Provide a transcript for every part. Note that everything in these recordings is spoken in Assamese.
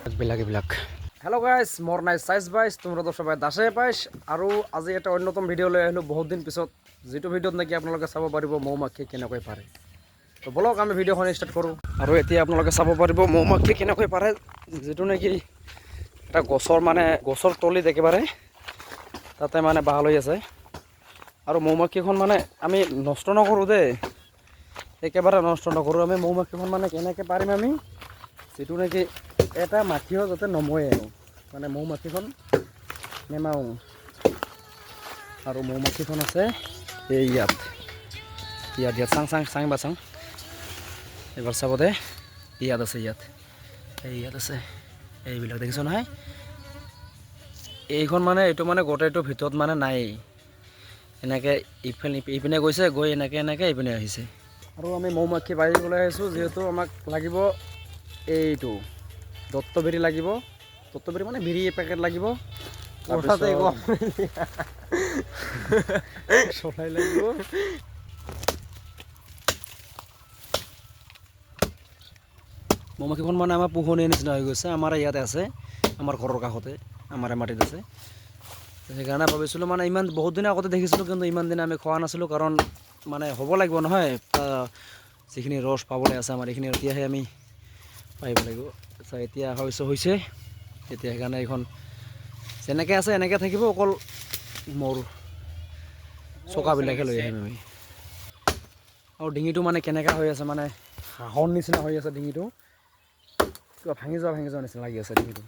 বিলাক হেল্ল' গাইজ মোৰ নাই চাইজ বাইছ তোমৰা সবাই দাসে পাইছ আৰু আজি এটা অন্যতম ভিডিঅ' লৈ আহিলোঁ বহুত দিন পিছত যিটো ভিডিঅ'ত নেকি আপোনালোকে চাব পাৰিব মৌমাখি কেনেকৈ পাৰে তো বলক আমি ভিডিঅ'খন ষ্টাৰ্ট কৰোঁ আৰু এতিয়া আপোনালোকে চাব পাৰিব মৌমাখি কেনেকৈ পাৰে যিটো নেকি এটা গছৰ তলিত একেবাৰে তাতে মানে বাহ লৈ আছে আৰু মৌমাখিখন মানে আমি নষ্ট নকৰোঁ দেই একেবাৰে নষ্ট নকৰোঁ আমি মৌমাখিখন মানে কেনেকৈ পাৰিম আমি যিটো নেকি এটা মাখিও যাতে নমৰে মানে মৌমাখিখন নেমাওঁ আৰু মৌমাখিখন আছে এই ইয়াত চাং বা চাং এবাৰ চাব দে ইয়াত আছে ইয়াত আছে এইবিলাক দেখিছ নহয় এইখন মানে এইটো মানে গোটেইটো ভিতৰত মানে নাই এনেকৈ ইপিনে গৈছে গৈ এনেকৈ ইপিনে আহিছে আৰু আমি মৌমাখি বাঢ়িবলৈ আহিছোঁ যিহেতু আমাক লাগিব এইটো দত্তবেৰী লাগিব দত্তবেৰী মানে বিৰি পেকেট লাগিব চলাই লাগিব মৌমাখিখন মানে আমাৰ পোহনীয়া নিচিনা হৈ গৈছে আমাৰ ইয়াতে আছে আমাৰ ঘৰৰ কাষতে আমাৰ মাটিত আছে সেইকাৰণে ভাবিছিলোঁ মানে ইমান বহুত দিনৰ আগতে দেখিছিলোঁ কিন্তু ইমান দিনে আমি খোৱা নাছিলোঁ কাৰণ মানে হ'ব লাগিব নহয় যিখিনি ৰস পাবলৈ আছে আমাৰ এইখিনি এতিয়াহে আমি পাৰিব লাগিব এতিয়া হৈছে এতিয়া সেইকাৰণে এইখন যেনেকৈ আছে এনেকৈ থাকিব অকল মোৰ চকাবিলাকে লৈ আহিম আমি আৰু ডিঙিটো মানে কেনেকুৱা হৈ আছে মানে হাঁহৰ নিচিনা হৈ আছে ডিঙিটো কিবা ভাঙি যোৱা নিচিনা লাগি আছে ডিঙিটো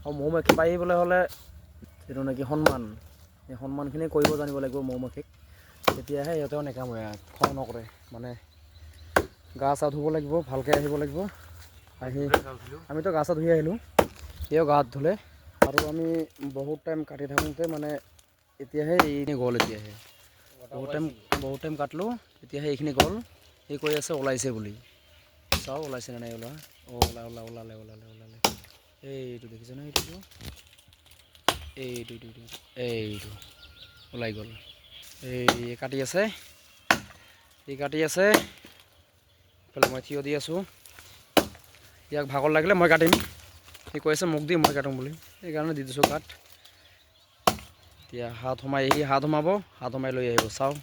আৰু মৌমাখি পাৰিবলৈ হ'লে যিটো নেকি সন্মান সেই সন্মানখিনি কৰিব জানিব লাগিব মৌমাখিক তেতিয়াহে সিহঁতেও নেকামুৰে খং নকৰে মানে গা চা ধুব লাগিব ভালকৈ আহিব লাগিব আহি আমিতো গা চা ধুই আহিলোঁ সিও গাত ধুলে আৰু আমি বহুত টাইম কাটি থাকোঁতে মানে এতিয়াহে এইখিনি গ'ল এতিয়াহে বহুত টাইম কাটিলোঁ এতিয়াহে এইখিনি গ'ল সি কৈ আছে ওলাইছে বুলি চাওঁ ওলাইছে নে নাই ওলালে এইটো দেখিছে ন এইটো ওলাই গ'ল এই কাটি আছে এইফালে মই থিয় দি আছোঁ ইয়াক ভাগৰ লাগিলে মই কাটিম সি কৈ আছে মোক দি মই কাটোঁ বুলি সেইকাৰণে দি দিছোঁ কাঠ এতিয়া হাত সোমাই লৈ আহিব চাওঁ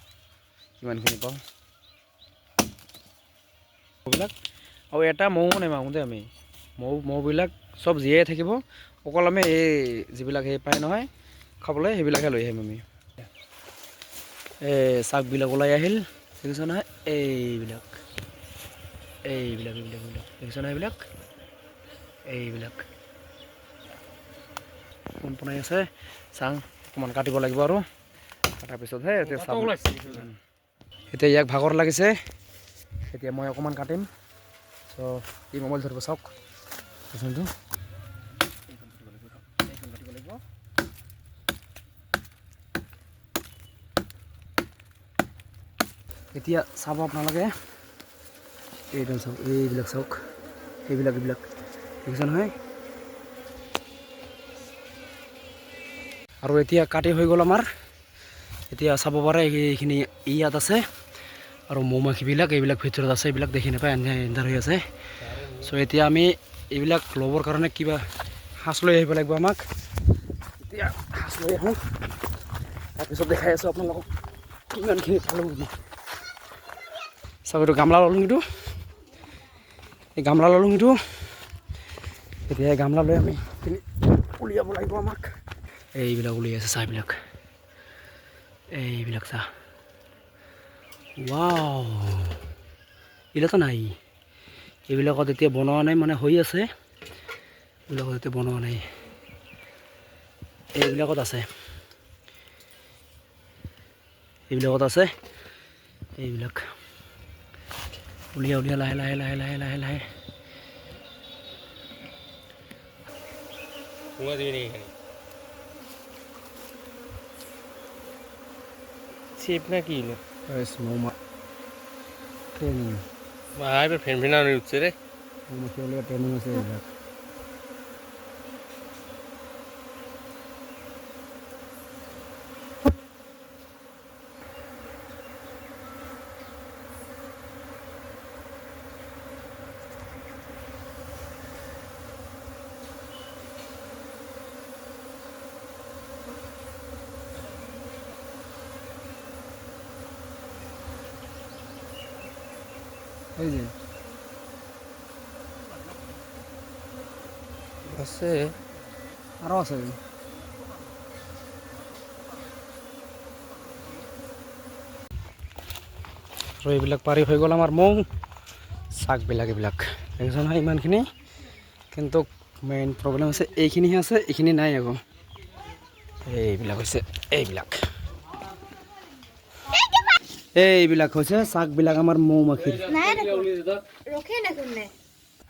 কিমানখিনি পাওঁ মৌবিলাক আৰু এটা মৌ নেমাৰোঁ দেই আমি মৌবিলাক চব জীয়াই থাকিব অকল আমি এই যিবিলাক সেই পায় নহয় খাবলৈ সেইবিলাকহে লৈ আহিম আমি এই চাকবিলাক ওলাই আহিল দেখিছ নহয় এইবিলাক দেখিছ নহয় এইবিলাক পোনপনাই আছে চাং অকণমান কাটিব লাগিব আৰু কটাৰ পিছতহে এতিয়া ইয়াক ভাগৰ লাগিছে এতিয়া মই অকণমান কাটিম চ' ই মোবাইল ধৰিব চাওক পেচেণ্টটো এতিয়া চাব আপোনালোকে এইডাল চাওক এইবিলাক চাওক এইবিলাক দেখিছে নহয় আৰু এতিয়া কাটি হৈ গ'ল আমাৰ এতিয়া চাব পাৰে এইখিনি ইয়াত আছে আৰু মৌমাখিবিলাক এইবিলাক ভিতৰত আছে এইবিলাক দেখি নাপায় এন্ধাৰ হৈ আছে চ' এতিয়া আমি এইবিলাক ল'বৰ কাৰণে কিবা সাঁচ লৈ আহিব লাগিব আমাক এতিয়া সাঁচ লৈ আহোঁ তাৰপিছত দেখাই আছোঁ আপোনালোকক কিমানখিনি পালোঁ বুলি চাওক এইটো গামলা ল'লোঁ এইটো এতিয়া এই গামলা লৈ আমি উলিয়াব লাগিব আমাক এইবিলাক উলিয়াই আছে চাহ এইবিলাক চাহ ৱাও এইবিলাকো নাই এইবিলাকত এতিয়া বনোৱা নাই মানে হৈ আছে এইবিলাকত এতিয়া বনোৱা নাই এইবিলাকত আছে এইবিলাক উলিয়া লাহে চেপ না কি হলো ট্রেনিং ভাই ফেন ফেনানো উঠছে রে ট্রেনিং আছে এইবিলাক এই যে আছে আরও আছে। আৰু এইবিলাক পাৰি হৈ গ'ল আমাৰ মৌ শাকবিলাক এইবিলাক দেখিছোঁ নহয় ইমানখিনি, কিন্তু মেইন প্ৰব্লেম হৈছে এইখিনিহে আছে, এইখিনি নাই আকৌ। এইবিলাক হৈছে এইবিলাক হৈছে শাকবিলাক আমাৰ মৌ মাখিৰ।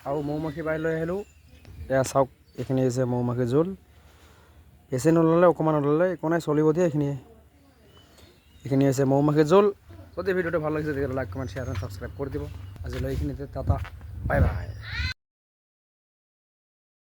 আৰু মৌ মাখি বাই লৈ আহিলোঁ। এয়া চাওক, এইখিনি হৈছে মৌ মাখিৰ জোল। বেছি নোলালে অকণমান ওলালে একো নাই, চলিব দিয়ে এইখিনিয়ে। এইখিনি হৈছে মৌ মাখিৰ জোল। যদি ভিডিঅ'টো ভাল লাগিছে তেতিয়াহ'লে লাইক কমেণ্ট শ্বেয়াৰ আৰু ছাবস্ক্ৰাইব কৰি দিব। আজিলৈ এইখিনিতে টাটা, বাই বাই।